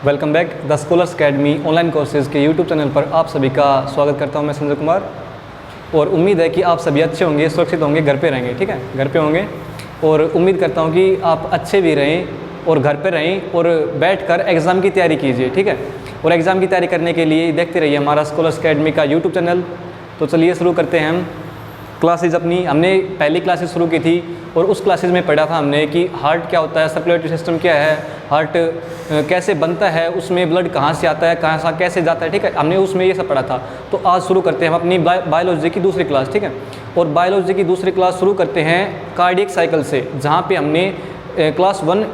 Welcome back the scholars academy online courses के YouTube channel पर आप सभी का स्वागत करता हूं मैं संजय कुमार। और उम्मीद है कि आप सभी अच्छे होंगे, सुरक्षित होंगे, घर पे रहेंगे। ठीक है, घर पे होंगे और उम्मीद करता हूं कि आप अच्छे भी रहें और घर पे रहें और बैठकर एग्ज़ाम की तैयारी कीजिए। ठीक है, और एग्ज़ाम की तैयारी करने के लिए देखते रहिए हमारा स्कॉलर्स अकेडमी का यूट्यूब चैनल। तो चलिए शुरू करते हैं हम क्लासेज अपनी। हमने पहली क्लासेज शुरू की थी और उस क्लासेज में पढ़ा था हमने कि हार्ट क्या होता है, सर्कुलेटरी सिस्टम क्या है, हार्ट कैसे बनता है, उसमें ब्लड कहाँ से आता है, कहाँ से कैसे जाता है। ठीक है, हमने उसमें ये सब पढ़ा था। तो आज शुरू करते हैं हम अपनी बायोलॉजी की दूसरी क्लास। ठीक है, और बायोलॉजी की दूसरी क्लास शुरू करते हैं कार्डियक साइकिल से, जहाँ पे हमने क्लास 1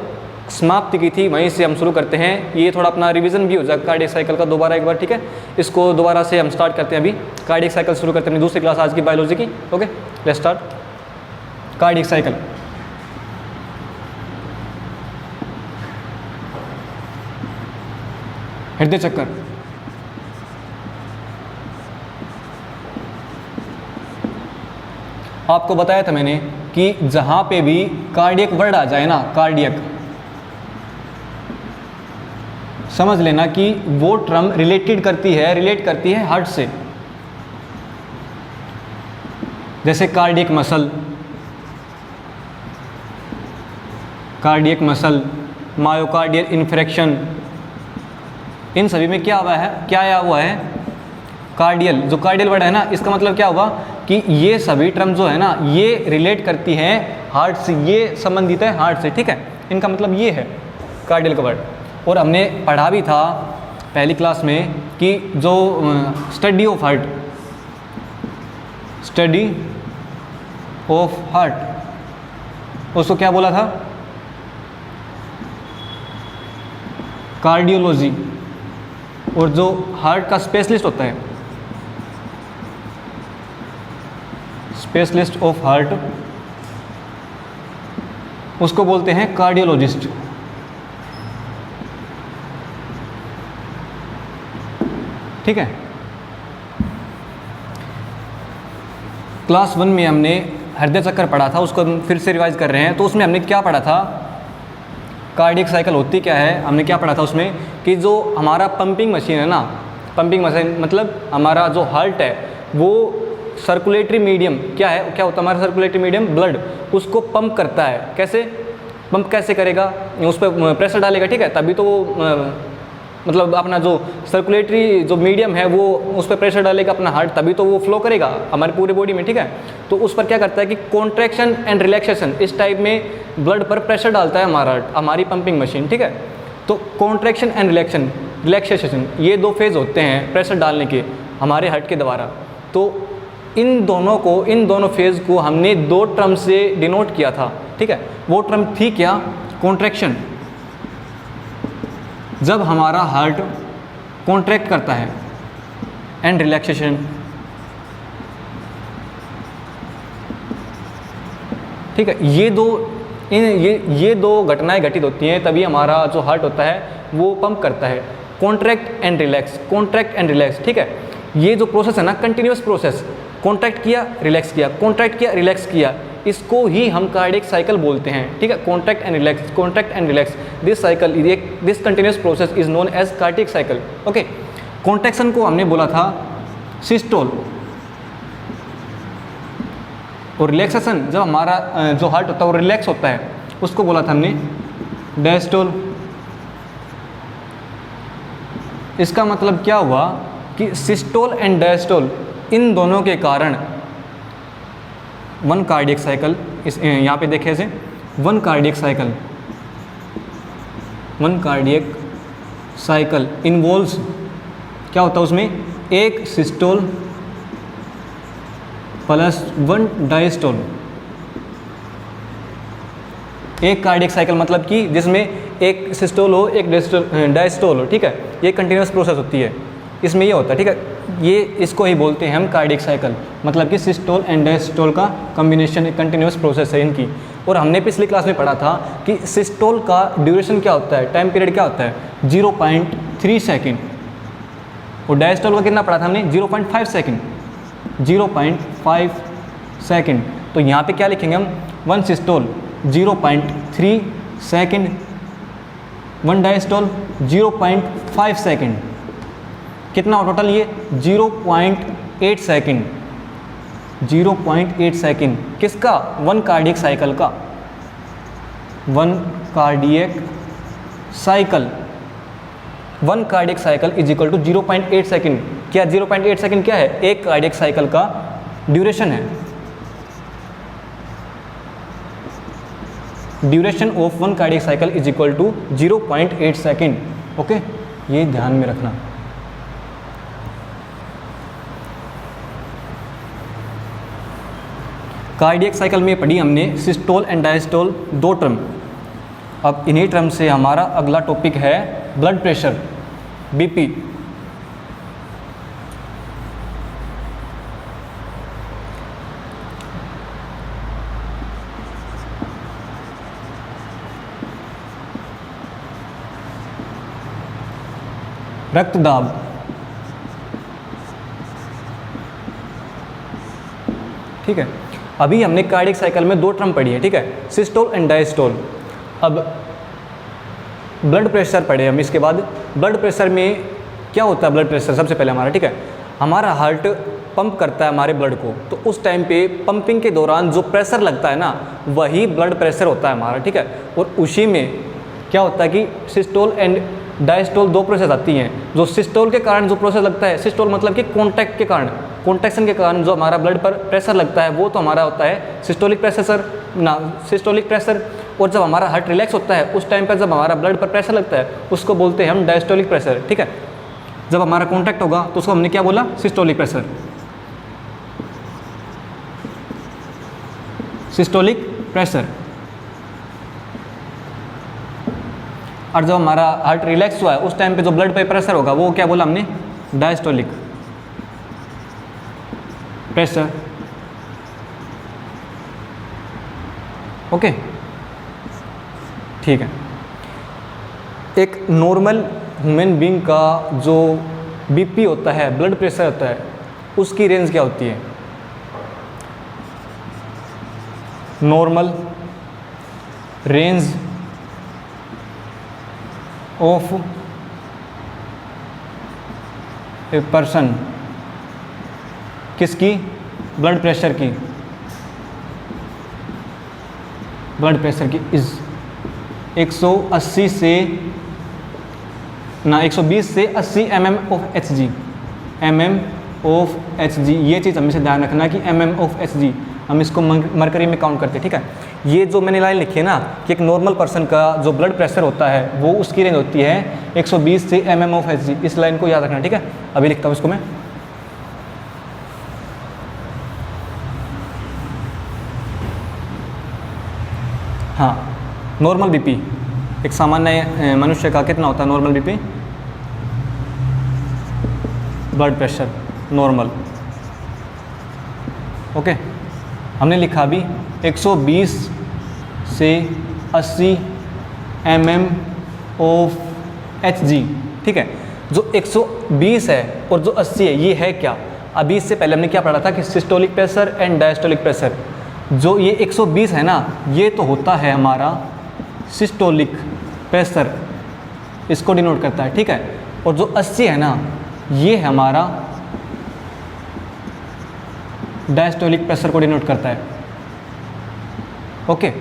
समाप्ति की थी, वहीं से हम शुरू करते हैं। ये थोड़ा अपना रिवीजन भी हो जाएगा कार्डियक साइकिल का दोबारा एक बार। ठीक है, इसको दोबारा से हम स्टार्ट करते हैं। अभी कार्डियक साइकिल शुरू करते हैं अपनी दूसरी क्लास आज की बायोलॉजी की। Okay, let's start cardiac cycle. हृदय चक्कर। आपको बताया था मैंने कि जहां पे भी कार्डियक वर्ड आ जाए ना, कार्डियक, समझ लेना कि वो टर्म रिलेट करती है हार्ट से। जैसे कार्डियक मसल, मायोकार्डियल इन्फ्रेक्शन, इन सभी में क्या आया हुआ है कार्डियल। जो कार्डियल वर्ड है ना, इसका मतलब क्या हुआ कि ये सभी टर्म जो है ना, ये रिलेट करती हैं हार्ट से, ये संबंधित है हार्ट से। ठीक है, इनका मतलब ये है कार्डियल का वर्ड। और हमने पढ़ा भी था पहली क्लास में कि जो स्टडी ऑफ हार्ट उसको क्या बोला था, कार्डियोलॉजी। और जो हार्ट का स्पेशलिस्ट होता है, स्पेशलिस्ट ऑफ हार्ट, उसको बोलते हैं कार्डियोलॉजिस्ट। ठीक है, क्लास 1 में हमने हृदय चक्कर पढ़ा था, उसको हम फिर से रिवाइज कर रहे हैं। तो उसमें हमने क्या पढ़ा था, कार्डियक साइकिल होती क्या है, हमने क्या पढ़ा था उसमें कि जो हमारा पंपिंग मशीन है ना, पंपिंग मशीन मतलब हमारा जो हार्ट है वो सर्कुलेटरी मीडियम क्या होता है हमारा सर्कुलेटरी मीडियम, ब्लड, उसको पंप करता है। पंप कैसे करेगा, उस पर प्रेशर डालेगा। ठीक है, तभी तो वो मतलब अपना जो सर्कुलेटरी जो मीडियम है वो उस पर प्रेशर डालेगा अपना हार्ट, तभी तो वो फ्लो करेगा हमारे पूरे बॉडी में। ठीक है, तो उस पर क्या करता है कि कॉन्ट्रैक्शन एंड रिलैक्सेशन, इस टाइप में ब्लड पर प्रेशर डालता है हमारा हार्ट, हमारी पंपिंग मशीन। ठीक है, तो कॉन्ट्रैक्शन एंड रिलैक्सेशन ये 2 फेज होते हैं प्रेशर डालने के हमारे हार्ट के द्वारा। तो इन दोनों फेज को हमने 2 टर्म से डिनोट किया था। ठीक है, वो टर्म थी क्या, कॉन्ट्रैक्शन, जब हमारा हार्ट कॉन्ट्रैक्ट करता है, एंड रिलैक्सेशन। ठीक है, ये दो घटनाएं घटित होती हैं, तभी हमारा जो हार्ट होता है वो पंप करता है। Contract and relax. ठीक है, ये जो प्रोसेस है ना, कंटिन्यूअस प्रोसेस, कॉन्ट्रैक्ट किया, रिलैक्स किया, इसको ही हम कार्डियक साइकिल बोलते हैं। ठीक है, contract and relax, this continuous process is known as cardiac cycle. Okay, contraction को हमने बोला था सिस्टोल, और रिलैक्सेशन जब हमारा जो हार्ट होता है वो रिलैक्स होता है, उसको बोला था हमने डायस्टोल। इसका मतलब क्या हुआ कि सिस्टोल एंड डायस्टोल, इन दोनों के कारण 1 कार्डियक साइकिल, इस यहाँ पे देखे से 1 कार्डियक साइकिल इन्वॉल्व्स, क्या होता है उसमें, 1 सिस्टोल प्लस 1 डायस्टोल। एक कार्डियक साइकिल मतलब कि जिसमें 1 सिस्टोल हो, 1 डायस्टोल हो। ठीक है, ये कंटिन्यूअस प्रोसेस होती है, इसमें ये होता है। ठीक है, ये इसको ही बोलते हैं हम कार्डियक साइकिल, मतलब कि सिस्टोल एंड डायस्टोल का कॉम्बिनेशन, एक कंटिन्यूअस प्रोसेस है इनकी। और हमने पिछली क्लास में पढ़ा था कि सिस्टोल का ड्यूरेशन क्या होता है, टाइम पीरियड क्या होता है, 0.3 सेकेंड, और डायस्टोल का कितना पढ़ा था हमने, 0.5 सेकेंड। 0.5 सेकेंड। तो यहाँ पे क्या लिखेंगे हम, 1 सिस्टोल 0.3 सेकेंड 1 डायस्टोल 0.5 सेकेंड, कितना हो टोटल ये 0.8 सेकेंड, 0.8 सेकेंड किसका 1 कार्डियक साइकिल का, 1 cardiac cycle, 1 cardiac cycle is equal to 0.8 second. क्या 0.8 सेकेंड क्या है, एक कार्डियक साइकिल का ड्यूरेशन है, duration of 1 cardiac cycle is equal to 0.8 second. Okay, ये ध्यान में रखना। कार्डियक साइकिल में पढ़ी हमने सिस्टोल एंड डायस्टोल 2 टर्म। अब इन्हीं टर्म से हमारा अगला टॉपिक है ब्लड प्रेशर, बीपी। रक्तदाब, ठीक है। अभी हमने कार्डियक साइकिल में 2 टर्म पढ़ी है, ठीक है, सिस्टोल एंड डायस्टोल। अब ब्लड प्रेशर पढ़े हम, इसके बाद ब्लड प्रेशर में क्या होता है, ब्लड प्रेशर सबसे पहले हमारा, ठीक है, हमारा हार्ट पंप करता है हमारे ब्लड को, तो उस टाइम पे पंपिंग के दौरान जो प्रेशर लगता है ना, वही ब्लड प्रेशर होता है हमारा, ठीक है। और उसी में क्या होता है कि सिस्टोल एंड डायस्टोल 2 प्रोसेस आती हैं। जो सिस्टोल के कारण जो प्रोसेस लगता है, सिस्टोल मतलब कि कॉन्टैक्ट के कारण, कॉन्ट्रैक्शन के कारण जो हमारा ब्लड पर प्रेशर लगता है, वो तो हमारा होता है सिस्टोलिक प्रेशर ना, सिस्टोलिक प्रेशर। और जब हमारा हार्ट रिलैक्स होता है, उस टाइम पर जब हमारा ब्लड पर प्रेशर लगता है, उसको बोलते हैं हम डायस्टोलिक प्रेशर, ठीक है। जब हमारा कॉन्टैक्ट होगा तो उसको हमने क्या बोला, सिस्टोलिक प्रेशर, सिस्टोलिक प्रेशर। और जब हमारा हार्ट रिलैक्स हुआ है, उस टाइम पे जो ब्लड पे प्रेशर होगा, वो क्या बोला हमने, डायस्टोलिक प्रेशर। ओके, ठीक है। एक नॉर्मल ह्यूमन बीइंग का जो बीपी होता है, ब्लड प्रेशर होता है, उसकी रेंज क्या होती है, normal range of a person, किसकी, ब्लड प्रेशर की, ब्लड प्रेशर की इज 180 से ना 120 से 80 mm of Hg, mm of Hg। ये चीज़ हमेशा ध्यान रखना कि mm ऑफ Hg, हम इसको मरकरी में काउंट करते हैं, ठीक है। ये जो मैंने लाइन लिखी है ना कि एक नॉर्मल पर्सन का जो ब्लड प्रेशर होता है, वो उसकी रेंज होती है 120 से mm ऑफ Hg। इस लाइन को याद रखना, ठीक है। अभी लिखता हूँ इसको मैं, हाँ, नॉर्मल बीपी, एक सामान्य मनुष्य का कितना होता है normal BP, blood pressure normal. Okay, हमने लिखा अभी 120 से 80 mm ऑफ Hg, ठीक है। जो 120 है और जो 80 है, ये है क्या, अभी इससे पहले हमने क्या पढ़ा था कि systolic pressure and diastolic pressure. जो ये 120 है ना, ये तो होता है हमारा सिस्टोलिक प्रेशर, इसको डिनोट करता है, ठीक है। और जो 80 है ना, ये हमारा डायस्टोलिक प्रेशर को डिनोट करता है। ओके,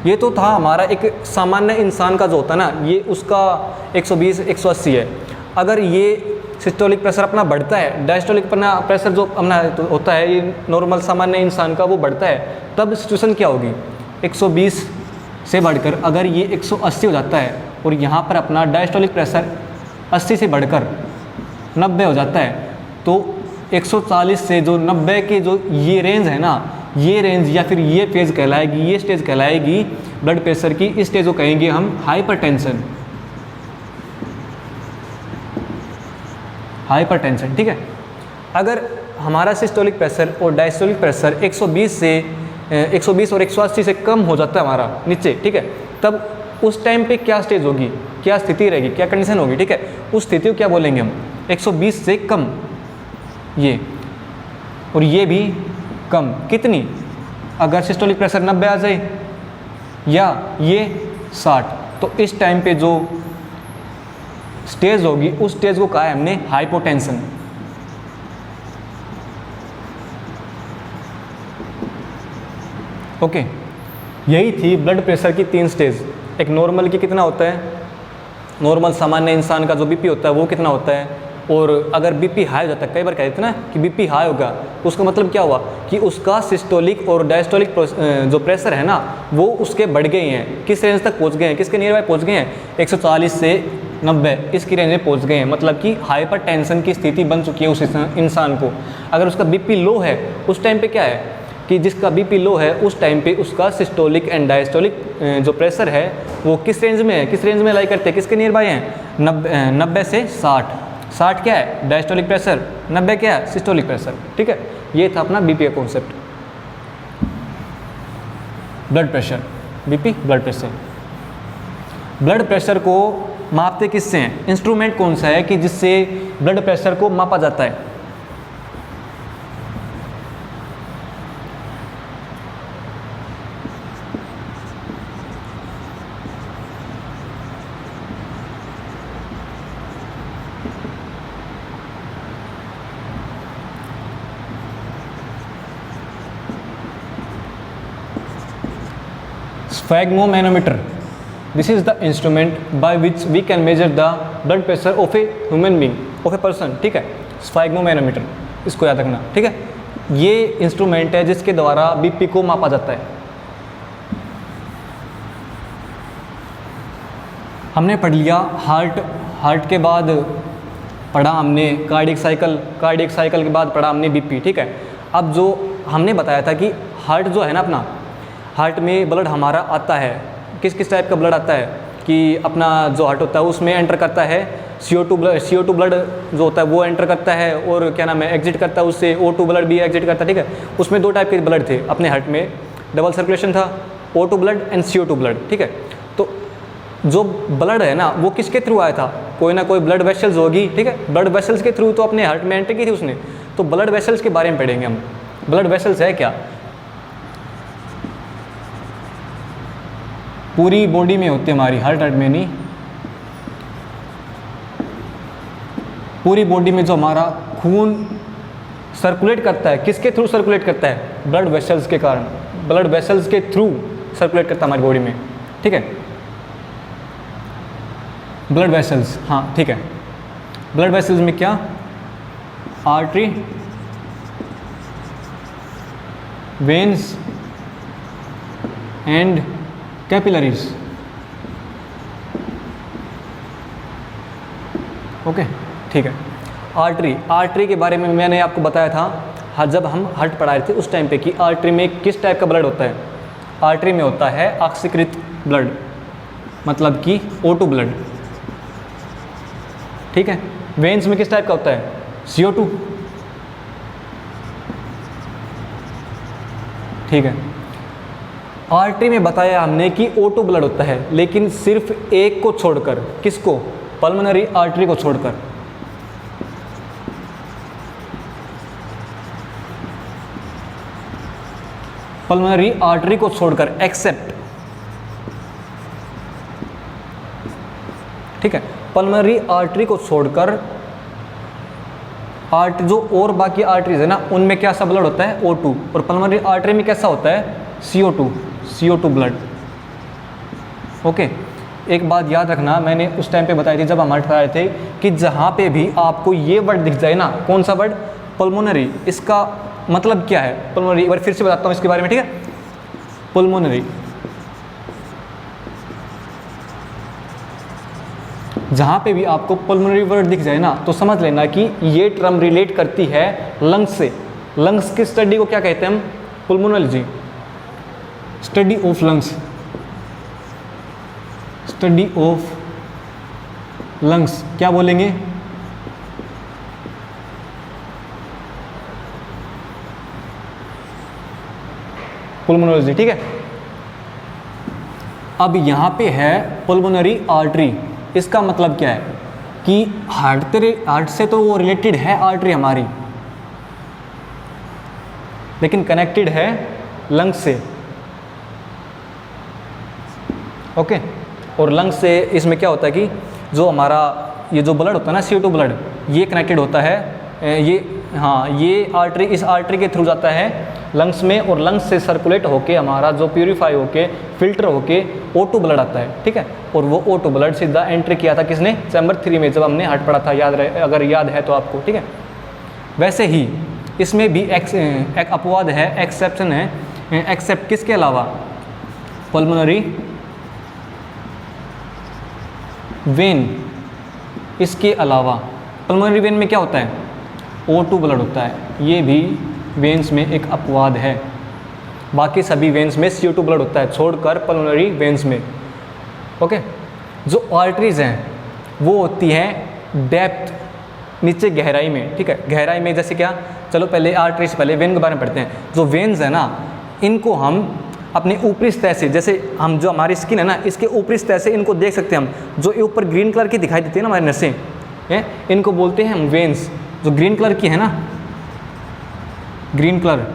ये तो था हमारा एक सामान्य इंसान का जो होता है ना, ये उसका 120 180 है। अगर ये सिस्टोलिक प्रेशर अपना बढ़ता है, डायस्टोलिक अपना प्रेशर जो अपना होता है, ये नॉर्मल सामान्य इंसान का वो बढ़ता है, तब सिचुएशन क्या होगी, 120 से बढ़कर अगर ये 180 हो जाता है और यहाँ पर अपना डायस्टोलिक प्रेशर 80 से बढ़कर 90 हो जाता है, तो 140 से जो 90 के जो ये रेंज है ना, ये रेंज या फिर ये फेज़ कहलाएगी, ये स्टेज कहलाएगी ब्लड प्रेशर की। इस स्टेज को कहेंगे हम हाइपरटेंशन, हाइपरटेंशन, ठीक है। अगर हमारा सिस्टोलिक प्रेशर और डायस्टोलिक प्रेशर 120 और 180 से कम हो जाता है हमारा नीचे, ठीक है, तब उस टाइम पे क्या स्टेज होगी, क्या स्थिति रहेगी, क्या कंडीशन होगी, ठीक है। उस स्थिति को क्या बोलेंगे हम, 120 से कम ये, और ये भी कम, कितनी, अगर सिस्टोलिक प्रेशर 90 आ जाए या ये 60, तो इस टाइम पे जो स्टेज होगी, उस स्टेज को कहा है हमने हाइपोटेंशन। ओके, यही थी ब्लड प्रेशर की 3 स्टेज। एक नॉर्मल की कितना होता है, नॉर्मल सामान्य इंसान का जो बीपी होता है वो कितना होता है, और अगर बीपी हाई हो जाता है, कई बार कहते हैं ना कि बीपी हाई होगा, उसका मतलब क्या हुआ कि उसका सिस्टोलिक और डायस्टोलिक जो प्रेशर है ना वो उसके बढ़ गए हैं, किस रेंज तक पहुंच गए हैं, किसके नियर बाय पहुंच गए हैं, 140 से 90 इसकी रेंज में पहुंच गए हैं, मतलब कि हाइपर टेंशन की स्थिति बन चुकी है उस इंसान को। अगर उसका बीपी लो है उस टाइम पे क्या है कि जिसका बीपी लो है उस टाइम पे उसका सिस्टोलिक एंड डायस्टोलिक जो प्रेशर है वो किस रेंज में है, किस रेंज में लाई करते हैं, किसके नियर बाय हैं, 90 से 60। 60 क्या है डायस्टोलिक प्रेशर, 90 क्या है सिस्टोलिक प्रेशर। ठीक है, ये था अपना बीपी का concept. Blood pressure, BP blood pressure. Blood pressure को मापते किससे हैं, इंस्ट्रूमेंट कौन सा है कि जिससे ब्लड प्रेशर को मापा जाता है। Sphygmomanometer. This is the instrument by which we can measure the blood pressure of a human being, of a person. ठीक है, Sphygmomanometer, इसको याद रखना। ठीक है, ये इंस्ट्रूमेंट है जिसके द्वारा बीपी को मापा जाता है। हमने पढ़ लिया हार्ट के बाद पढ़ा हमने कार्डियक साइकिल के बाद पढ़ा हमने बीपी। ठीक है, अब जो हमने बताया था कि हार्ट जो है ना अपना, हार्ट में ब्लड हमारा आता है, किस किस टाइप का ब्लड आता है कि अपना जो हार्ट होता है उसमें एंटर करता है CO2 ब्लड जो होता है वो एंटर करता है, और क्या नाम है एग्जिट करता है, उससे O2 ब्लड भी एग्जिट करता है। ठीक है, उसमें 2 टाइप के ब्लड थे अपने हार्ट में, डबल सर्कुलेशन था, O2 blood and CO2 blood. ठीक है, तो जो ब्लड है ना वो किसके थ्रू आया था, कोई ना कोई ब्लड वेसल्स होगी। ठीक है, ब्लड वेसल्स के थ्रू तो अपने हार्ट में एंटर की थी उसने, तो ब्लड वेसल्स के बारे में पढ़ेंगे हम। ब्लड वेसल्स है क्या, पूरी बॉडी में होती है हमारी, हार्ट में नहीं, पूरी बॉडी में जो हमारा खून सर्कुलेट करता है, किसके थ्रू सर्कुलेट करता है, ब्लड वेसल्स के कारण, ब्लड वेसल्स के थ्रू सर्कुलेट करता है हमारी बॉडी में। ठीक है, ब्लड वेसल्स, हाँ ठीक है, ब्लड वेसल्स में क्या, artery, veins and capillaries. Okay, ठीक है, आर्टरी के बारे में मैंने आपको बताया था जब हम हार्ट पढ़ा रहे थे उस टाइम पे कि आर्टरी में किस टाइप का ब्लड होता है। आर्टरी में होता है ऑक्सीकृत ब्लड, मतलब कि O2 ब्लड। ठीक है, वेन्स में किस टाइप का होता है, CO2। ठीक है, आर्टरी में बताया हमने कि O2 ब्लड होता है, लेकिन सिर्फ एक को छोड़कर, किसको, पल्मोनरी आर्टरी को छोड़कर। पल्मोनरी आर्टरी को छोड़कर, एक्सेप्ट। ठीक है, पल्मोनरी आर्टरी को छोड़कर जो और बाकी आर्टरीज है ना उनमें क्या सा ब्लड होता है, O2, और पल्मोनरी आर्टरी में कैसा होता है, CO2 ब्लड। ओके, एक बात याद रखना, मैंने उस टाइम पे बताई थी जब हम हार्ट पढ़ा रहे थे कि जहाँ पे भी आपको ये वर्ड दिख जाए ना, कौन सा वर्ड, पल्मोनरी, इसका मतलब क्या है पल्मोनरी, एक बार फिर से बताता हूँ इसके बारे में। ठीक है, पल्मोनरी, जहाँ पे भी आपको पल्मोनरी वर्ड दिख जाए ना तो समझ लेना कि ये टर्म रिलेट करती है लंग्स से। लंग्स की स्टडी को क्या कहते हैं हम, pulmonology, study of lungs, study of lungs क्या बोलेंगे, पल्मोनोलॉजी। ठीक है, अब यहाँ पे है पल्मोनरी आर्टरी, इसका मतलब क्या है कि हार्ट से तो वो रिलेटेड है आर्टरी हमारी, लेकिन कनेक्टेड है लंग्स से। ओके, और लंग्स से इसमें क्या होता है कि जो हमारा ये जो ब्लड होता है ना CO2 ब्लड, ये कनेक्टेड होता है ये आर्टरी, इस आर्टरी के थ्रू जाता है लंग्स में, और लंग्स से सर्कुलेट होके हमारा जो प्यूरीफाई होके फिल्टर होके O2 ब्लड आता है, ठीक है। और वो O2 ब्लड सीधा एंट्री किया था किसने, चैम्बर 3 में, जब हमने हार्ट पढ़ा था, अगर याद है तो आपको, ठीक है। वैसे ही इसमें भी एक अपवाद है, एक्सेप्शन है, एक्सेप्ट किसके अलावा, पल्मोनरी वेन, इसके अलावा पल्मोनरी वेन में क्या होता है, O2 ब्लड होता है, ये भी वेन्स में एक अपवाद है। बाकी सभी वेन्स में CO2 ब्लड होता है छोड़कर पल्मोनरी वेन्स में, ओके। जो आर्टरीज हैं वो होती हैं डेप्थ, नीचे गहराई में, ठीक है, गहराई में, जैसे क्या, चलो पहले आर्टरी से पहले वेन के बारे में पढ़ते हैं। जो वेन्स है ना, इनको हम अपने ऊपरी सतह से, जैसे हम जो हमारी स्किन है ना, इसके ऊपरी सतह से इनको देख सकते हैं हम, जो ऊपर ग्रीन कलर की दिखाई देती है ना हमारी नसें हैं, इनको बोलते हैं हम वेन्स। जो ग्रीन कलर की है ना, green colour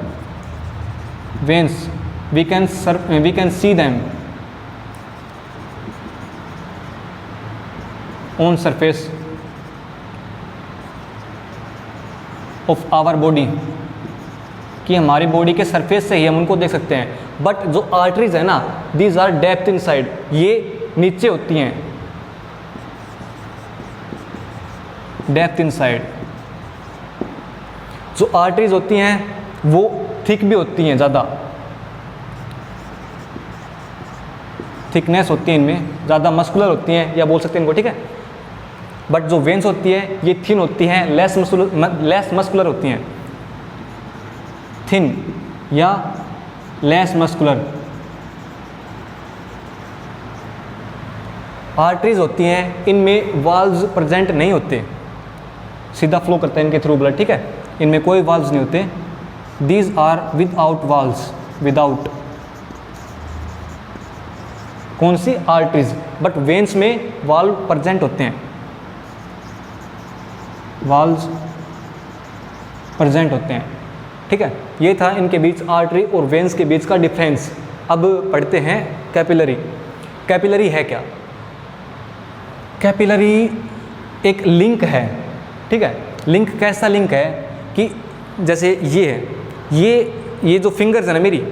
veins, we can see them on surface of our body, कि हमारी बॉडी के सरफेस से ही हम उनको देख सकते हैं। बट जो आर्टरीज है ना, दीज आर डेप्थ इनसाइड, ये नीचे होती हैं, डेप्थ इनसाइड। जो आर्टरीज होती हैं वो थिक भी होती हैं, ज़्यादा थिकनेस होती है इनमें, ज़्यादा मस्कुलर होती हैं, या बोल सकते हैं इनको, ठीक है। बट जो वेन्स होती है ये थिन होती हैं, लेस मस्कुलर होती हैं, थिन या लेस मस्कुलर। आर्टरीज होती हैं, इनमें वाल्व्स प्रेजेंट नहीं होते, सीधा फ्लो करता है इनके थ्रू ब्लड, ठीक है, इनमें कोई वाल्व्स नहीं होते। These are without valves, without कौन सी, आर्टरीज। बट वेन्स में वाल्व प्रेजेंट होते हैं, वाल्व्स प्रेजेंट होते हैं, ठीक है। ये था इनके बीच आर्टरी और वेन्स के बीच का डिफरेंस। अब पढ़ते हैं कैपिलरी। कैपिलरी है क्या, कैपिलरी एक लिंक है, ठीक है। लिंक कैसा लिंक है कि जैसे ये है, ये जो फिंगर्स है ना मेरी,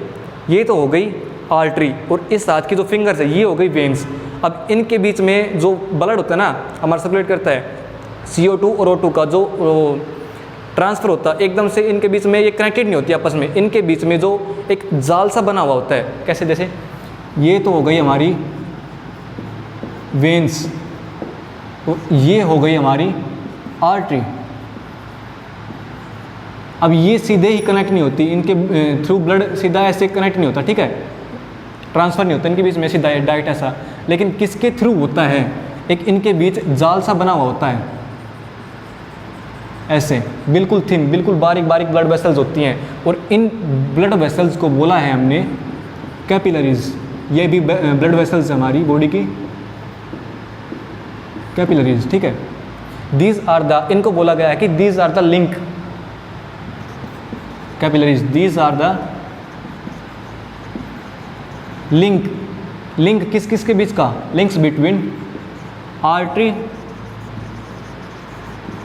ये तो हो गई आर्टरी, और इस हाथ की जो फिंगर्स है ये हो गई वेन्स। अब इनके बीच में जो ब्लड होता है ना हमारा, सर्कुलेट करता है, CO2 और O2 का जो ट्रांसफ़र होता है, एकदम से इनके बीच में ये कनेक्टेड नहीं होती आपस में, इनके बीच में जो एक जाल सा बना हुआ होता है, कैसे, जैसे ये तो हो गई हमारी वेन्स, और ये हो गई हमारी आर्टरी। अब ये सीधे ही कनेक्ट नहीं होती, इनके थ्रू ब्लड सीधा ऐसे कनेक्ट नहीं होता, ठीक है, ट्रांसफ़र नहीं होता इनके बीच में सीधा डायरेक्ट ऐसा। लेकिन किसके थ्रू होता है, एक इनके बीच जाल सा बना हुआ होता है, ऐसे बिल्कुल थिन, बिल्कुल बारीक बारीक ब्लड वेसल्स होती हैं, और इन ब्लड वेसल्स को बोला है हमने कैपिलरीज। ये भी ब्लड वेसल्स है हमारी बॉडी की, कैपिलरीज, ठीक है। दीज आर द, इनको बोला गया है कि these are the link, capillaries, these are the link. Link किस किस के बीच का, links between artery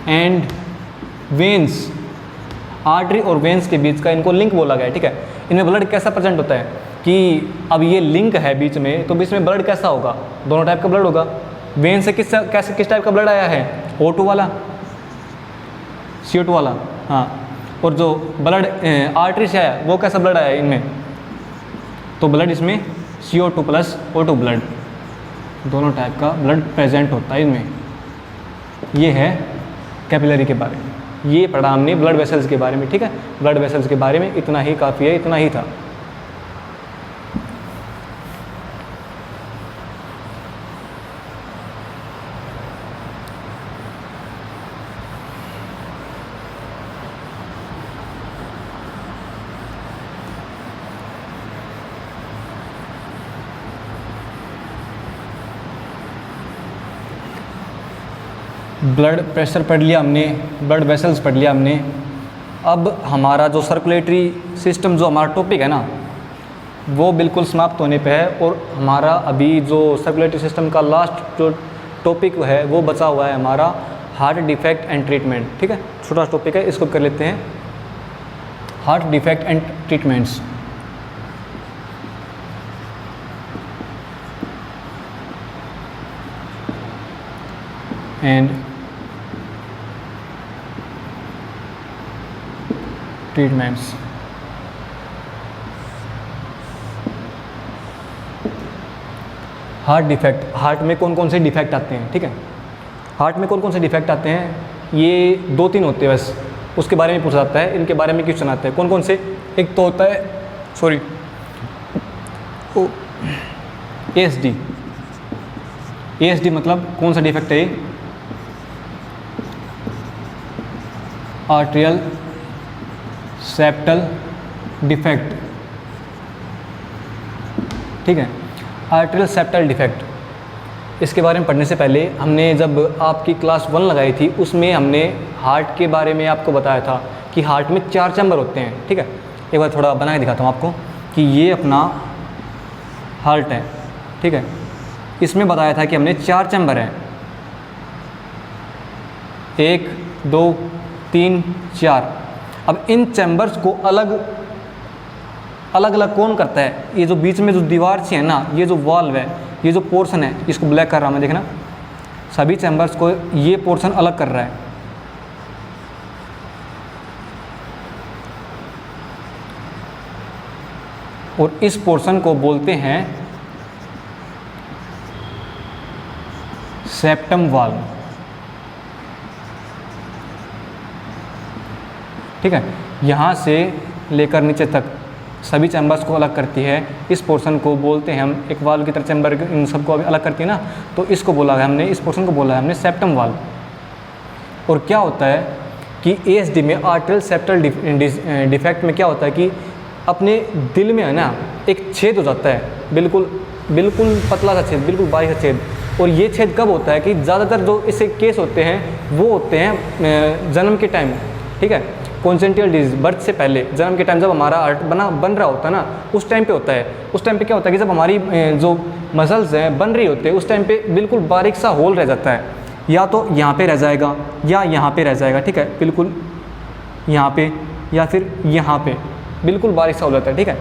and veins, artery और वेन्स के बीच का इनको लिंक बोला गया है, ठीक है। इनमें ब्लड कैसा प्रेजेंट होता है कि अब ये लिंक है बीच में, तो बीच में ब्लड कैसा होगा, दोनों टाइप का ब्लड होगा। वेन से किस टाइप का ब्लड आया है, O2 वाला, CO2 वाला, हाँ। और जो ब्लड आर्टरी से आया वो कैसा ब्लड आया है इनमें, तो ब्लड इसमें CO2 प्लस O2 ब्लड, दोनों टाइप का ब्लड प्रेजेंट होता है इनमें। ये है कैपिलरी के बारे में, ये पढ़ा हमने ब्लड वेसल्स के बारे में, ठीक है। ब्लड वेसल्स के बारे में इतना ही काफ़ी है, इतना ही था। ब्लड प्रेशर पढ़ लिया हमने, ब्लड वेसल्स पढ़ लिया हमने। अब हमारा जो सर्कुलेटरी सिस्टम, जो हमारा टॉपिक है ना, वो बिल्कुल समाप्त होने पे है। और हमारा अभी जो सर्कुलेटरी सिस्टम का लास्ट जो टॉपिक है वो बचा हुआ है हमारा हार्ट डिफेक्ट एंड ट्रीटमेंट, ठीक है। छोटा टॉपिक है, इसको कर लेते हैं, heart defect and treatments. And treatments. Heart defect, heart में कौन कौन से डिफेक्ट आते हैं, ठीक है। हार्ट में कौन कौन से डिफेक्ट आते हैं, ये 2-3 होते हैं बस, उसके बारे में पूछा जाता है, इनके बारे में क्वेश्चन आता है। कौन कौन से, एक तो होता है ASD। ASD मतलब कौन सा डिफेक्ट है, आर्टेरियल सेप्टल डिफेक्ट, ठीक है, आर्टेरियल सेप्टल डिफेक्ट। इसके बारे में पढ़ने से पहले हमने जब आपकी क्लास 1 लगाई थी उसमें हमने हार्ट के बारे में आपको बताया था कि हार्ट में 4 चैम्बर होते हैं, ठीक है। एक बार थोड़ा बना के दिखाता हूँ आपको कि ये अपना हार्ट है, ठीक है। इसमें बताया था कि हमने 4 चैम्बर हैं, 1 2 3 4। अब इन चैम्बर्स को अलग अलग कौन करता है, ये जो बीच में जो दीवार सी है ना, ये जो वॉल्व है, ये जो पोर्शन है, इसको ब्लैक कर रहा हूँ मैं, देखना सभी चैम्बर्स को ये पोर्शन अलग कर रहा है। और इस पोर्शन को बोलते हैं सेप्टम वाल्व, ठीक है। यहाँ से लेकर नीचे तक सभी चैम्बर्स को अलग करती है। इस पोर्शन को बोलते हैं हम, एक वाल्व की तरह चैम्बर इन सबको अलग करती है ना, तो इसको बोला है हमने, इस पोर्शन को बोला है हमने सेप्टम वाल्व। और क्या होता है कि ASD में, आर्टेरियल सेप्टल डिफेक्ट में क्या होता है कि अपने दिल में है ना एक छेद हो जाता है, बिल्कुल पतला सा छेद, बिल्कुल बारीक सा छेद। और ये छेद कब होता है कि ज़्यादातर जो इससे केस होते हैं वो होते हैं जन्म के टाइम, ठीक है। कॉन्सेंट्रियल डिजीज, बर्थ से पहले, जन्म के टाइम जब हमारा हार्ट बन रहा होता है ना, उस टाइम पे होता है। उस टाइम पे क्या होता है कि जब हमारी जो मसल्स हैं बन रही होते हैं, उस टाइम पे बिल्कुल बारीक सा होल रह जाता है, या तो यहाँ पे रह जाएगा या यहाँ पे रह जाएगा, ठीक है, बिल्कुल यहाँ पे या फिर यहाँ पे बिल्कुल बारीक सा हो जाता है, ठीक है।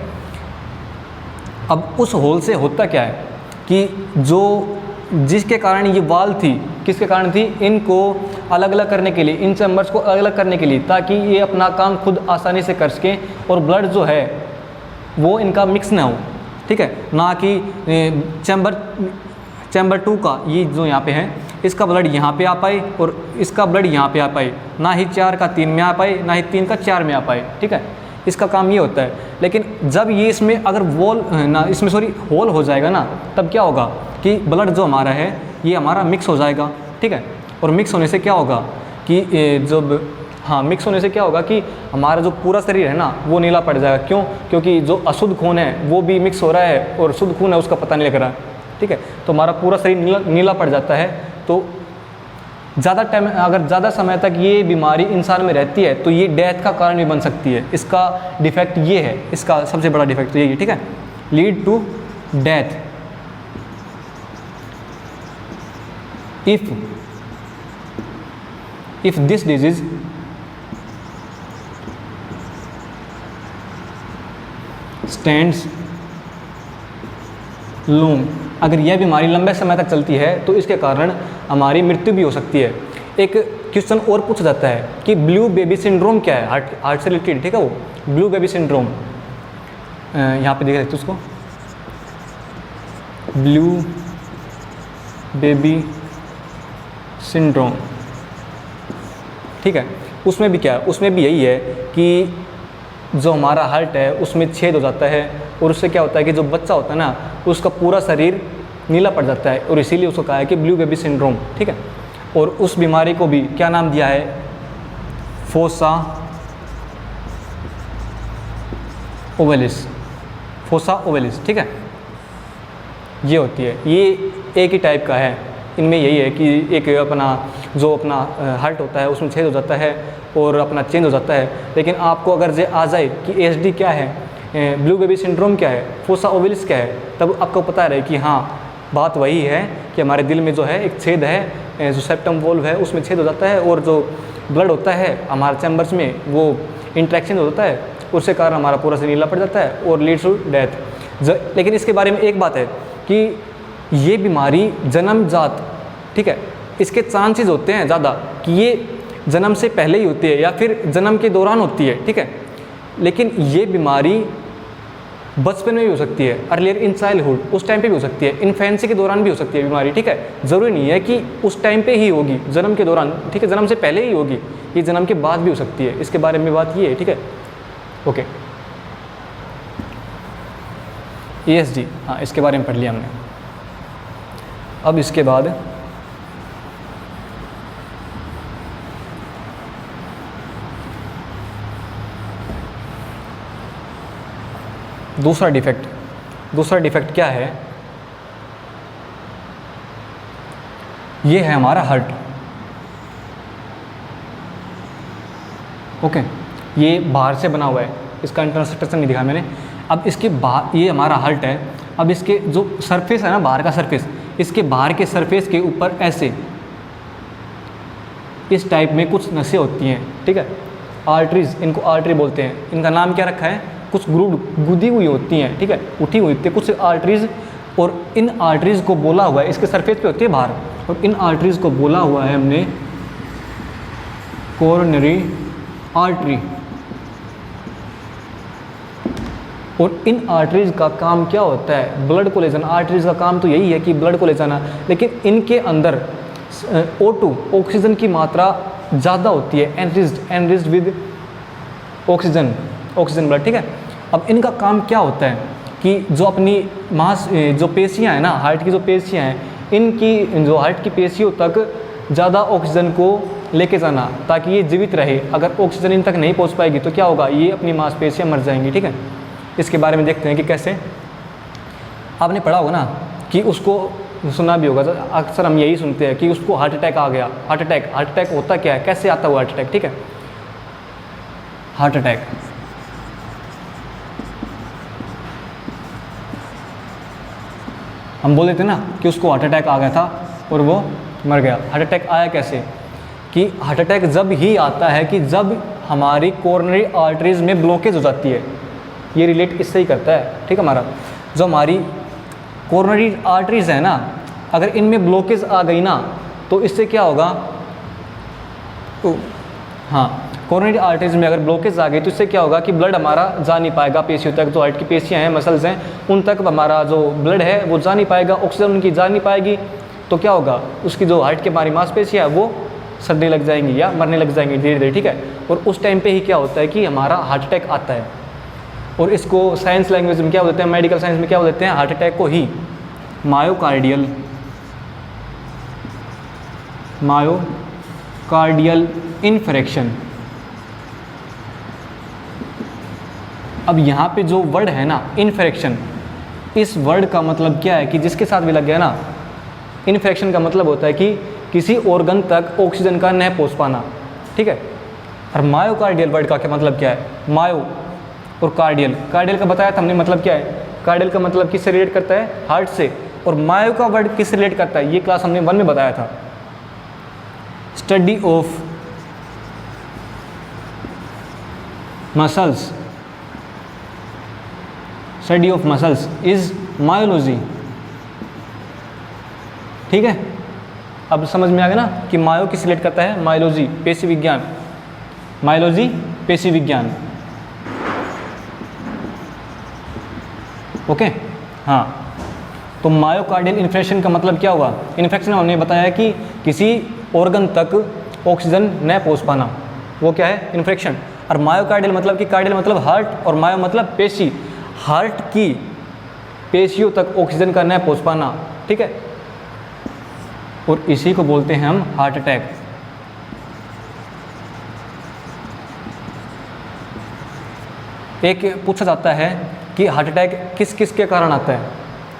अब उस होल से होता क्या है कि जो जिसके कारण ये वाल्व थी, किसके कारण थी, इनको अलग अलग करने के लिए, इन चैम्बर्स को अलग अलग करने के लिए, ताकि ये अपना काम खुद आसानी से कर सकें और ब्लड जो है वो इनका मिक्स ना हो, ठीक है। ना कि चैम्बर 2 का ये जो यहाँ पे है, इसका ब्लड यहाँ पे आ पाए और इसका ब्लड यहाँ पे आ पाए, ना ही 4 का 3 में आ पाए, ना ही 3 का 4 में आ पाए, ठीक है। इसका काम ये होता है। लेकिन जब ये इसमें अगर होल हो जाएगा ना, तब क्या होगा कि ब्लड जो हमारा है ये हमारा मिक्स हो जाएगा, ठीक है। और मिक्स होने से क्या होगा कि मिक्स होने से क्या होगा कि हमारा जो पूरा शरीर है ना वो नीला पड़ जाएगा। क्यों? क्योंकि जो अशुद्ध खून है वो भी मिक्स हो रहा है और शुद्ध खून है उसका पता नहीं लग रहा है, ठीक है। तो हमारा पूरा शरीर नीला पड़ जाता है। तो ज़्यादा टाइम, अगर ज़्यादा समय तक ये बीमारी इंसान में रहती है तो ये डेथ का कारण भी बन सकती है। इसका डिफेक्ट ये है, इसका सबसे बड़ा डिफेक्ट तो यही है, ठीक है, lead to death if this disease stands long, अगर यह बीमारी लंबे समय तक चलती है तो इसके कारण हमारी मृत्यु भी हो सकती है। एक क्वेश्चन और पूछा जाता है कि ब्लू बेबी सिंड्रोम क्या है, हार्ट से रिलेटेड, ठीक है। वो ब्लू बेबी सिंड्रोम यहाँ पे देख सकते हो उसको, ब्लू बेबी सिंड्रोम, ठीक है। उसमें भी क्या है, उसमें भी यही है कि जो हमारा हार्ट है उसमें छेद हो जाता है और उससे क्या होता है कि जो बच्चा होता है ना उसका पूरा शरीर नीला पड़ जाता है और इसीलिए उसको कहा है कि ब्लू बेबी सिंड्रोम, ठीक है। और उस बीमारी को भी क्या नाम दिया है, फोसा ओवेलिस, फोसा ओवेलिस, ठीक है। ये होती है, ये एक ही टाइप का है। इनमें यही है कि एक अपना जो अपना हार्ट होता है उसमें छेद हो जाता है और अपना चेंज हो जाता है। लेकिन आपको अगर जे आ जाए कि ASD क्या है, ब्लू बेबी सिंड्रोम क्या है, फोसा ओवेलिस क्या है, तब आपको पता रहे कि हाँ बात वही है कि हमारे दिल में जो है एक छेद है, जो सेप्टम वॉल्व है उसमें छेद हो जाता है, और जो ब्लड होता है हमारे चैम्बर्स में वो इंट्रैक्शन होता है, उसके कारण हमारा पूरा शरीर नीला पड़ जाता है और लीड्स टू डेथ। लेकिन इसके बारे में एक बात है कि ये बीमारी जन्मजात, ठीक है, इसके चांसेस होते हैं ज़्यादा कि ये जन्म से पहले ही होती है या फिर जन्म के दौरान होती है, ठीक है, लेकिन ये बीमारी बचपन में भी हो सकती है, अर्लियर इन चाइल्डहुड, उस टाइम पे भी हो सकती है, इन्फेंसी के दौरान भी हो सकती है बीमारी, ठीक है, ज़रूरी नहीं है कि उस टाइम पे ही होगी, जन्म के दौरान, ठीक है, जन्म से पहले ही होगी, ये जन्म के बाद भी हो सकती है। इसके बारे में बात ये है, ठीक है, ओके। ESD, हाँ, इसके बारे में पढ़ लिया हमने। अब इसके बाद दूसरा डिफेक्ट क्या है? ये है हमारा हार्ट, ओके, ये बाहर से बना हुआ है, इसका इंटरनल स्ट्रक्चर नहीं दिखा मैंने। अब इसके बाहर, ये हमारा हार्ट है, अब इसके जो सरफेस है ना, बाहर का सरफेस, इसके बाहर के सरफेस के ऊपर ऐसे इस टाइप में कुछ नसें होती हैं, ठीक है, आर्टरीज, इनको आर्टरी बोलते हैं। इनका नाम क्या रखा है? कुछ गुदी हुई होती हैं, ठीक है, उठी हुई होती है कुछ आर्टरीज, और इन आर्टरीज को बोला हुआ है, इसके सरफेस पे होती है बाहर, और इन आर्टरीज को बोला हुआ है हमने कोरोनरी आर्टरी। और इन आर्टरीज का काम क्या होता है? ब्लड को ले जाना। आर्टरीज का काम तो यही है कि ब्लड को ले जाना, लेकिन इनके अंदर O2 ऑक्सीजन की मात्रा ज़्यादा होती है, एनरिच्ड विद ऑक्सीजन ब्लड, ठीक है। अब इनका काम क्या होता है कि जो अपनी जो पेशियाँ हैं ना, हार्ट की जो पेशियाँ हैं, इनकी जो हार्ट की पेशियों तक ज़्यादा ऑक्सीजन को लेके जाना, ताकि ये जीवित रहे। अगर ऑक्सीजन इन तक नहीं पहुंच पाएगी तो क्या होगा? ये अपनी मांसपेशियाँ मर जाएंगी, ठीक है। इसके बारे में देखते हैं कि कैसे। आपने पढ़ा होगा ना कि उसको, सुना भी होगा, अक्सर हम यही सुनते हैं कि उसको हार्ट अटैक आ गया। हार्ट अटैक होता क्या है, कैसे आता हुआ हार्ट अटैक, ठीक है। हार्ट अटैक हम बोल देते हैं ना कि उसको हार्ट अटैक आ गया था और वो मर गया। हार्ट अटैक आया कैसे? कि हार्ट अटैक जब ही आता है कि जब हमारी कोरोनरी आर्टरीज में ब्लॉकेज हो जाती है। ये रिलेट इससे ही करता है, ठीक है। हमारा जो हमारी कोरोनरी आर्टरीज है ना, अगर इनमें ब्लॉकेज आ गई ना तो इससे क्या होगा? तो हाँ, कोरोनरी आर्टरीज में अगर ब्लॉकेज आ गई तो इससे क्या होगा कि ब्लड हमारा जा नहीं पाएगा पेशियों तक। जो हार्ट की पेशियाँ हैं, मसल्स हैं, उन तक हमारा जो ब्लड है वो जा नहीं पाएगा, ऑक्सीजन उनकी जा नहीं पाएगी। तो क्या होगा? उसकी जो हार्ट की हमारी मांसपेशियाँ है वो सड़ने लग जाएंगी या मरने लग जाएंगी धीरे धीरे, ठीक है। और उस टाइम पे ही क्या होता है कि हमारा हार्ट अटैक आता है। और इसको साइंस लैंग्वेज में क्या बोलते हैं, मेडिकल साइंस में क्या बोलते हैं? हार्ट अटैक को ही मायोकार्डियल इन्फेक्शन। अब यहाँ पे जो वर्ड है ना, इन्फेक्शन, इस वर्ड का मतलब क्या है कि जिसके साथ भी लग गया ना, इन्फेक्शन का मतलब होता है कि किसी ऑर्गन तक ऑक्सीजन का न पहुँच पाना, ठीक है। और मायोकार्डियल वर्ड का क्या मतलब क्या है? मायो और कार्डियल का बताया था हमने, मतलब क्या है? कार्डियल का मतलब किससे रिलेट करता है? हार्ट से। और मायो का वर्ड किससे रिलेट करता है? ये क्लास हमने 1 में बताया था। Study of muscles is myology, ठीक है। अब समझ में आ गया ना कि मायो किस रिलेट करता है? मायोलॉजी, पेशी विज्ञान। मायोलॉजी, पेशी विज्ञान, ओके। हाँ, तो मायोकार्डियल इन्फेक्शन का मतलब क्या हुआ? इन्फेक्शन हमने बताया कि किसी ऑर्गन तक ऑक्सीजन न पहुंच पाना, वो क्या है? इन्फेक्शन। और मायोकार्डियल मतलब कि कार्डियल मतलब हार्ट और मायो मतलब पेशी, हार्ट की पेशियों तक ऑक्सीजन का न पहुंच पाना, ठीक है। और इसी को बोलते हैं हम हार्ट अटैक। एक पूछा जाता है कि हार्ट अटैक किस किस के कारण आता है,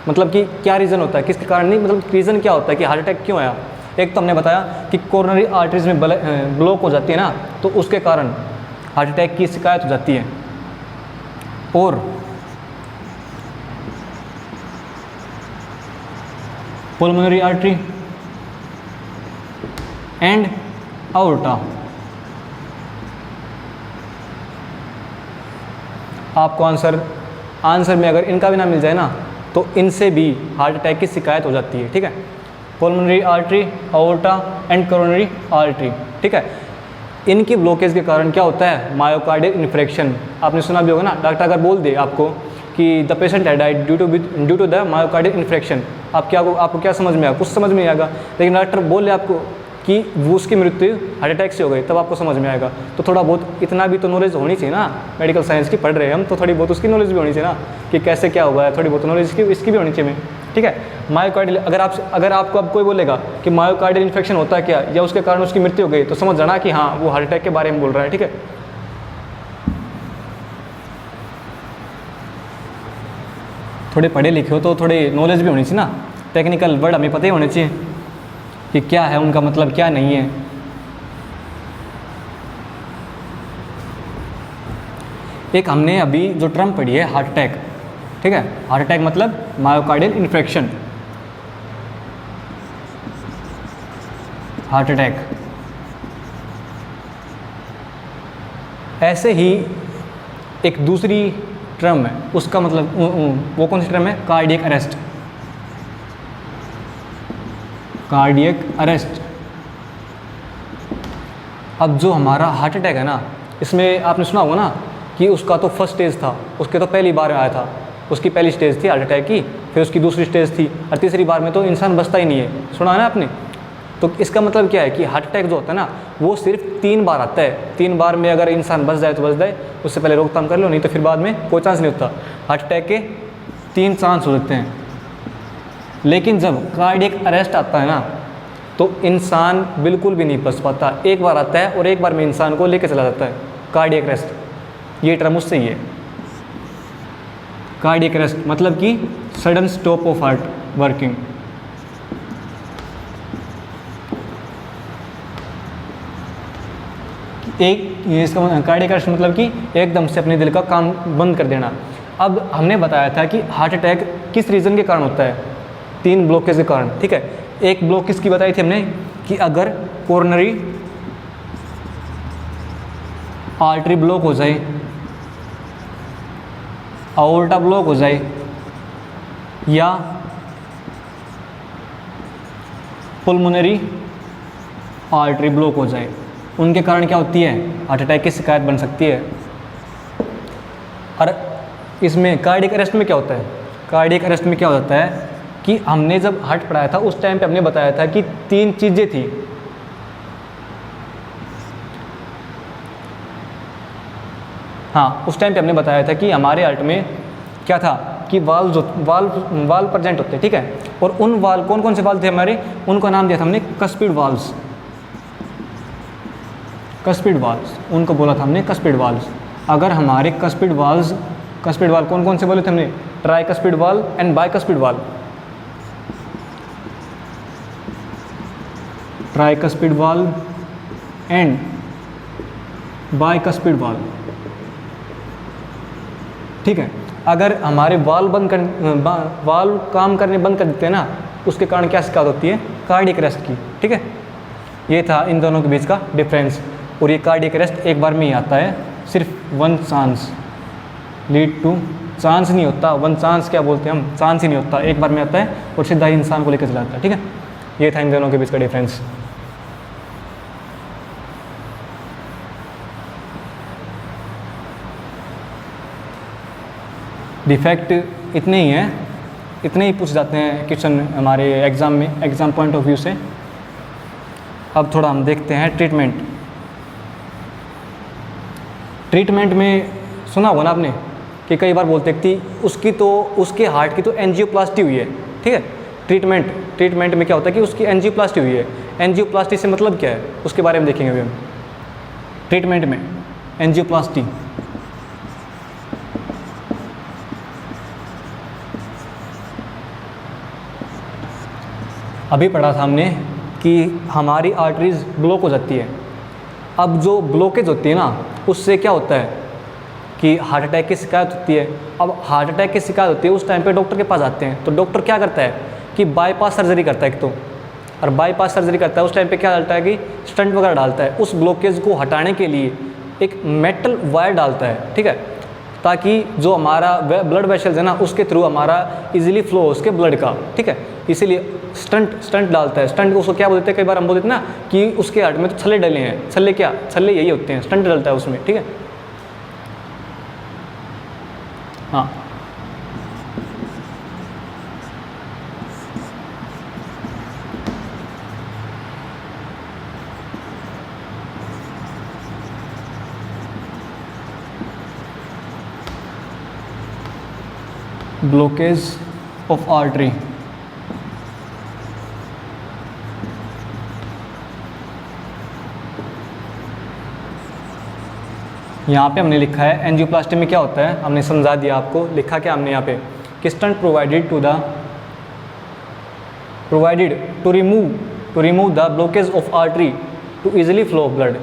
मतलब कि क्या रीज़न होता है, किसके कारण नहीं, मतलब रीज़न क्या होता है कि हार्ट अटैक क्यों आया। एक तो हमने बताया कि कोरोनरी आर्टरीज में ब्लॉक हो जाती है ना, तो उसके कारण हार्ट अटैक की शिकायत हो जाती है। और पुलमोनरी आर्टरी एंड आउर्टा। आपको आंसर में अगर इनका भी ना मिल जाए ना तो इनसे भी हार्ट अटैक की शिकायत हो जाती है, ठीक है। Pulmonary artery, aorta and coronary artery, ठीक है। इनकी ब्लॉकेज के कारण क्या होता है, मायोकार्डियल इन्फ्रेक्शन। आपने सुना भी होगा ना, डॉक्टर अगर बोल दे आपको कि द पेशेंट है died due to the myocardial infarction, आपको क्या समझ में आएगा, कुछ समझ में नहीं आएगा। लेकिन डॉक्टर बोल दे आपको कि वो उसकी मृत्यु हार्ट अटैक से हो गई, तब आपको समझ में आएगा। तो थोड़ा बहुत इतना भी तो नॉलेज होनी चाहिए ना, मेडिकल साइंस की पढ़ रहे हैं हम, तो थोड़ी बहुत उसकी नॉलेज भी होनी चाहिए ना कि कैसे क्या हुआ है, थोड़ी बहुत नॉलेज इसकी भी होनी चाहिए, ठीक है। मायोकार्डियल अगर आपको अब कोई बोलेगा कि मायोकार्डियल इन्फेक्शन होता है क्या, या उसके कारण उसकी मृत्यु हो गई, तो समझ जाना कि हाँ वो हार्ट अटैक के बारे में बोल रहा है, ठीक है। थोड़े पढ़े लिखे हो तो थोड़ी नॉलेज भी होनी चाहिए ना, टेक्निकल वर्ड हमें पता ही होने चाहिए कि क्या है उनका मतलब, क्या नहीं है। एक हमने अभी जो टर्म पढ़ी है हार्ट अटैक, ठीक है। हार्ट अटैक मतलब मायोकार्डियल इन्फेक्शन, हार्ट अटैक। ऐसे ही एक दूसरी टर्म है, उसका मतलब वो कौन सी टर्म है, कार्डियक अरेस्ट। Cardiac arrest. अब जो हमारा हार्ट अटैक है ना, इसमें आपने सुना होगा ना कि उसका तो फर्स्ट स्टेज था, उसके तो पहली बार आया था, उसकी पहली स्टेज थी हार्ट अटैक की, फिर उसकी दूसरी स्टेज थी, और तीसरी बार में तो इंसान बचता ही नहीं है। सुना है ना आपने। तो इसका मतलब क्या है कि हार्ट अटैक जो होता है ना, वो सिर्फ 3 बार आता है। 3 बार में अगर इंसान बच जाए तो बच जाए, उससे पहले रोकथाम कर लो, नहीं तो फिर बाद में कोई चांस नहीं होता। हार्ट अटैक के 3 चांस हो सकते हैं। लेकिन जब कार्डियक अरेस्ट आता है ना, तो इंसान बिल्कुल भी नहीं बच पाता। एक बार आता है और एक बार में इंसान को लेकर चला जाता है, कार्डियक अरेस्ट। ये टर्म उससे ही है, कार्डियक अरेस्ट मतलब कि sudden stop of heart working. इसका कार्डियक अरेस्ट मतलब कि एकदम से अपने दिल का काम बंद कर देना। अब हमने बताया था कि हार्ट अटैक किस रीज़न के कारण होता है, 3 ब्लॉकेज के कारण, ठीक है। एक ब्लॉक किसकी बताई थी हमने कि अगर कोरोनरी आर्टरी ब्लॉक हो जाए, आओर्टा ब्लॉक हो जाए, या पुलमोनरी आर्टरी ब्लॉक हो जाए, उनके कारण क्या होती है, हार्ट अटैक की शिकायत बन सकती है। और इसमें कार्डियक अरेस्ट में क्या होता है, कार्डियक अरेस्ट में क्या हो जाता है कि हमने जब हार्ट पढ़ाया था उस टाइम पे हमने बताया था कि 3 चीज़ें थी। हाँ, उस टाइम पे हमने बताया था कि हमारे हार्ट में क्या था कि वाल्व प्रेजेंट होते हैं, ठीक है। और उन वाल्व कौन कौन से वाल्व थे हमारे, उनका नाम दिया था हमने कस्पिड वाल्व्स। कस्पिड वाल्व्स उनको बोला था हमने कस्पिड वाल्व्स। अगर हमारे कस्पिड वाल्व कौन कौन से बोले थे हमने, tricuspid valve and bicuspid valve. Tricuspid valve and bicuspid valve, ठीक है। अगर हमारे वाल्व काम करने बंद कर देते हैं ना, उसके कारण क्या शिकायत होती है, कार्डियक अरेस्ट की, ठीक है। ये था इन दोनों के बीच का डिफरेंस। और ये कार्डियक अरेस्ट एक बार में ही आता है, सिर्फ 1 चांस लीड टू, चांस नहीं होता, 1 चांस क्या बोलते हैं हम, चांस ही नहीं होता, एक बार में आता है और सीधा ही इंसान को लेकर चला जाता है, ठीक है। ये था इन दोनों के बीच का डिफरेंस। डिफेक्ट इतने ही हैं, इतने ही पूछ जाते हैं क्वेश्चन हमारे एग्ज़ाम में, एग्ज़ाम पॉइंट ऑफ व्यू से। अब थोड़ा हम देखते हैं ट्रीटमेंट में सुना होगा ना आपने कि कई बार बोलते कि उसके हार्ट की तो एंजियोप्लास्टी हुई है, ठीक है। ट्रीटमेंट में क्या होता है कि उसकी एंजियोप्लास्टी हुई है। एंजियोप्लास्टी से मतलब क्या है, उसके बारे में देखेंगे अभी हम। ट्रीटमेंट में एंजियोप्लास्टी, अभी पढ़ा था हमने कि हमारी आर्टरीज ब्लॉक हो जाती है। अब जो ब्लॉकेज होती है ना, उससे क्या होता है कि हार्ट अटैक की शिकायत होती है। अब हार्ट अटैक की शिकायत होती है, उस टाइम पे डॉक्टर के पास आते हैं, तो डॉक्टर क्या करता है कि बाईपास सर्जरी करता है एक तो, और बाईपास सर्जरी करता है उस टाइम पे क्या डालता है कि स्टंट वगैरह डालता है, उस ब्लॉकेज को हटाने के लिए एक मेटल वायर डालता है, ठीक है, ताकि जो हमारा ब्लड वेसल्स है ना उसके थ्रू हमारा इजीली फ्लो हो उसके ब्लड का, ठीक है, इसीलिए स्टंट डालता है। स्टंट को उसको क्या बोलते हैं, कई बार हम बोलते हैं ना कि उसके हार्ट में तो छल्ले डले हैं, छल्ले क्या, छल्ले यही होते हैं, स्टंट डलता है उसमें, ठीक है। हाँ, ब्लॉकेज ऑफ आर्टरी, यहाँ पे हमने लिखा है एंजियोप्लास्टी में क्या होता है, हमने समझा दिया आपको, लिखा क्या हमने यहाँ पे कि stent provided to remove the blockage of artery to easily flow of blood,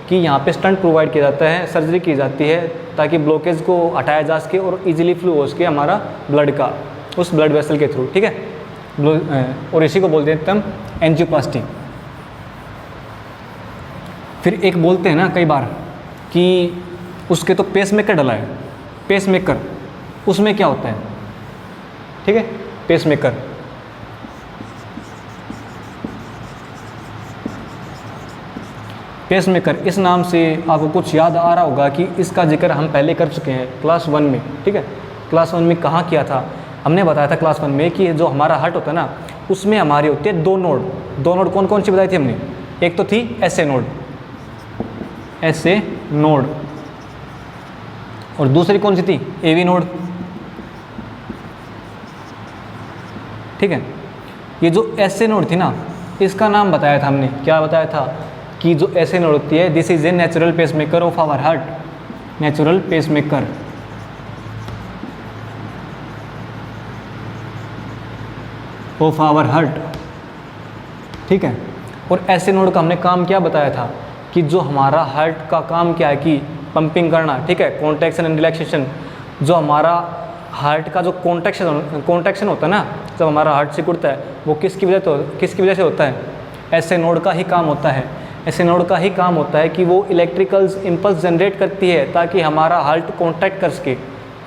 कि यहाँ पे स्टंट प्रोवाइड किया जाता है, सर्जरी की जाती है ताकि ब्लॉकेज को हटाया जा सके और इजीली फ्लो हो सके हमारा ब्लड का उस ब्लड वेसल के थ्रू, ठीक है, और इसी को बोलते हैं हम एंजियोप्लास्टी। फिर एक बोलते हैं ना कई बार कि उसके तो पेसमेकर डला है, पेसमेकर उसमें क्या होता है, ठीक है, पेसमेकर पेसमेकर इस नाम से आपको कुछ याद आ रहा होगा कि इसका जिक्र हम पहले कर चुके हैं क्लास 1 में, ठीक है। क्लास 1 में कहाँ किया था, हमने बताया था क्लास 1 में कि जो हमारा हार्ट होता है ना उसमें हमारी होती है दो नोड कौन कौन सी बताई थी हमने, एक तो थी एसए नोड और दूसरी कौन सी थी, एवी नोड, ठीक है। ये जो एसए नोड थी ना इसका नाम बताया था हमने, क्या बताया था कि जो एसए नोड होती है this is a natural pacemaker of our heart, natural pacemaker of our heart, ठीक है। और एसए नोड का हमने काम क्या बताया था कि जो हमारा हार्ट का काम क्या है कि पंपिंग करना, ठीक है, कॉन्ट्रैक्शन एंड रिलैक्सेशन, जो हमारा हार्ट का जो कॉन्ट्रैक्शन होता है ना, जब हमारा हार्ट सिकुड़ता है वो किसकी वजह से होता है, एसए नोड का ही काम होता है, एसए नोड का ही काम होता है कि वो इलेक्ट्रिकल इम्पल्स जनरेट करती है ताकि हमारा हार्ट कॉन्ट्रैक्ट कर सके।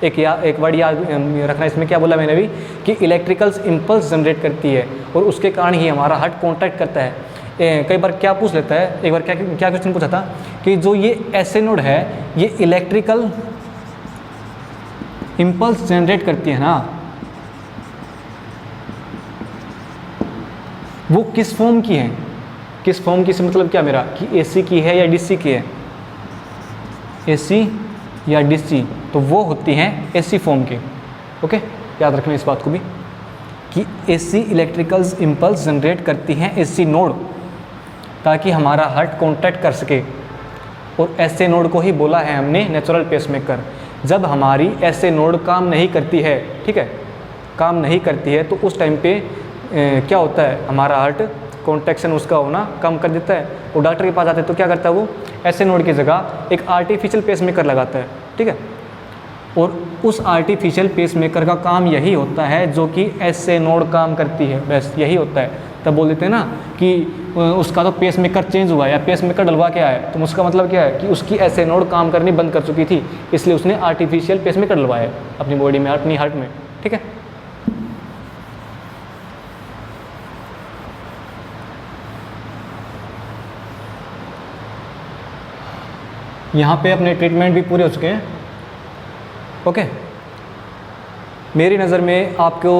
एक वर्ड याद रखना, इसमें क्या बोला मैंने अभी कि इलेक्ट्रिकल इम्पल्स जनरेट करती है और उसके कारण ही हमारा हार्ट कॉन्ट्रैक्ट करता है। कई बार क्या पूछ लेता है, एक बार क्या क्वेश्चन पूछा था कि जो ये एसए नोड है ये इलेक्ट्रिकल इम्पल्स जनरेट करती है ना, वो किस फॉर्म की है, किस फॉर्म की से मतलब क्या मेरा कि एसी की है या डीसी की है, एसी या डीसी, तो वो होती हैं एसी फॉर्म की, ओके, याद रखना इस बात को भी कि एसी इलेक्ट्रिकल इम्पल्स जनरेट करती हैं एसी नोड ताकि हमारा हार्ट कॉन्ट्रैक्ट कर सके, और एसए नोड को ही बोला है हमने नेचुरल पेसमेकर। जब हमारी एसए नोड काम नहीं करती है, ठीक है, काम नहीं करती है तो उस टाइम पे क्या होता है, हमारा हार्ट कॉन्ट्रैक्शन उसका होना कम कर देता है, और डॉक्टर के पास आते हैं तो क्या करता है वो एसए नोड की जगह एक आर्टिफिशियल पेसमेकर लगाता है, ठीक है। और उस आर्टिफिशियल पेसमेकर का काम यही होता है जो कि एसए नोड काम करती है, बस यही होता है। तब बोल देते हैं ना कि उसका तो पेसमेकर चेंज हुआ है या पेसमेकर डलवा के आया है, तो उसका मतलब क्या है कि उसकी एसए नोड काम करनी बंद कर चुकी थी, इसलिए उसने आर्टिफिशियल पेसमेकर डलवाया है अपनी बॉडी में, अपनी हार्ट में, ठीक है। यहाँ पे अपने ट्रीटमेंट भी पूरे हो चुके हैं, ओके। मेरी नज़र में आपको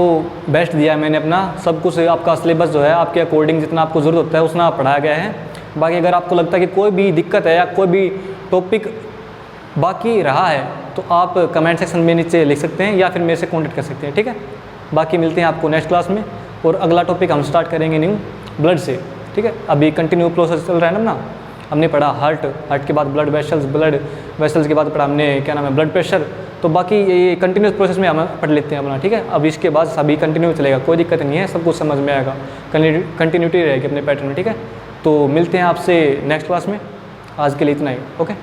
बेस्ट दिया है मैंने अपना, सब कुछ आपका सिलेबस जो है आपके अकॉर्डिंग जितना आपको ज़रूरत होता है उतना पढ़ाया गया है। बाकी अगर आपको लगता है कि कोई भी दिक्कत है या कोई भी टॉपिक बाकी रहा है तो आप कमेंट सेक्शन में नीचे लिख सकते हैं या फिर मेरे से कॉन्टेक्ट कर सकते हैं, ठीक है। बाकी मिलते हैं आपको नेक्स्ट क्लास में, और अगला टॉपिक हम स्टार्ट करेंगे न्यू ब्लड से, ठीक है। अभी कंटिन्यू प्रोसेस चल रहा है ना, हमने पढ़ा हार्ट के बाद ब्लड वेसल्स के बाद पढ़ा हमने क्या नाम है ब्लड प्रेशर, तो बाकी ये कंटिन्यूस प्रोसेस में हम पढ़ लेते हैं अपना, ठीक है। अब इसके बाद सभी कंटिन्यू चलेगा, कोई दिक्कत नहीं है, सब कुछ समझ में आएगा, कंटिन्यूटी रहेगी अपने पैटर्न में, ठीक है। तो मिलते हैं आपसे नेक्स्ट क्लास में, आज के लिए इतना ही, ओके।